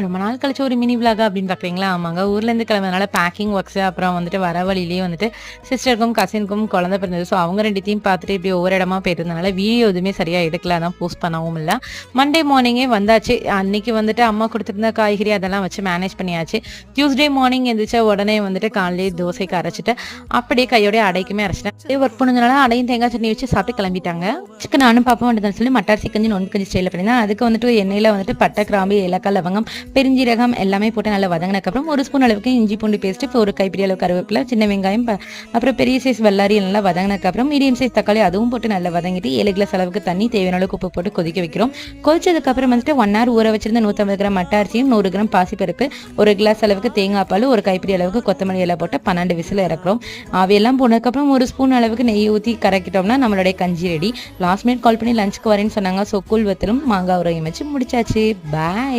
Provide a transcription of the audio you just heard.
ரொம்ப நாள் கழிச்சு ஒரு மினி விலாகா அப்படின்னு பார்க்குறீங்களா? ஆமாங்க. ஊர்லேருந்து கிளம்புனதுனால பேக்கிங் ஒர்க்ஸு அப்புறம் வந்துட்டு வர வழியிலேயே வந்துட்டு சிஸ்டருக்கும், கசினுக்கும் குழந்தை பிறந்தது. ஸோ அவங்க 2த்தையும் பார்த்துட்டு இப்படி ஒவ்வொரு இடமா போயிட்டுருந்தனால வீடியோ எதுவுமே சரியா எடுக்கல. அதான் போஸ்ட் பண்ணவும் இல்ல. மண்டே மார்னிங்கே வந்தாச்சு. அன்னைக்கு வந்துட்டு அம்மா குடுத்துருந்த காய்கறி அதெல்லாம் வச்சு மேனேஜ் பண்ணியாச்சு. டியூஸ்டே மார்னிங் எந்திரிச்சா உடனே வந்துட்டு காலையிலேயே தோசைக்கு அரைச்சுட்டு, அப்படியே கையோடயே அடைக்குமே அரைச்சுட்டேன். அப்படியே ஒர்க் பண்ணதுனால அடையும் தேங்காய் சட்னி வச்சு சாப்பிட்டு கிளம்பிட்டாங்க. சிக்கன் நானும் பாப்பா வந்துட்டான்னு சொல்லி மட்டார் சிக்கன் நொன் கஞ்சி ஸ்டைலில் பண்ணியிருந்தேன். அதுக்கு வந்துட்டு எண்ணெயில வந்துட்டு பட்டை, கிராம்பு, ஏலக்காய், லவங்கம், பெருஞ்சீரகம் எல்லாமே போட்டு நல்லா வதங்கினதுக்கப்புறம் 1 ஸ்பூன் அளவுக்கு இஞ்சி பூண்டு பேஸ்ட், ஒரு கைப்பிடி அளவு கருவேப்பிலை, சின்ன வெங்காயம், அப்புறம் பெரிய சைஸ் வெள்ளாரி நல்லா வதங்கினதுக்கப்புறம் மீடியம் சைஸ் தக்காளி அதுவும் போட்டு நல்லா வதங்கிட்டு 7 கிளாஸ் அளவுக்கு தண்ணி தேவையான அளவுக்கு உப்பு போட்டு கொதிக்க வைக்கிறோம். கொதிச்சதுக்கப்புறம் வந்துட்டு 1 hour ஊற வச்சிருந்த 150 கிராம் மட்டை அரிசியும் 100 கிராம் பாசிப்பருப்பு, 1 கிளாஸ் அளவுக்கு தேங்காய் பால், ஒரு கைப்பிடி அளவுக்கு கொத்தமல்லி இலை போட்டு 12 விசில் இறக்குறோம். ஆவியெல்லாம் போனதுக்கப்புறம் 1 ஸ்பூன் அளவுக்கு நெய் ஊற்றி கறக்கிட்டோம்னா நம்மளுடைய கஞ்சி ரெடி. லாஸ்ட் மினிட் கால் பண்ணி லஞ்சுக்கு வரேன்னு சொன்னாங்க. ஸோ கூழ் வத்தலும் மாங்காய் உரையும் வச்சு முடிச்சாச்சு. பாய்.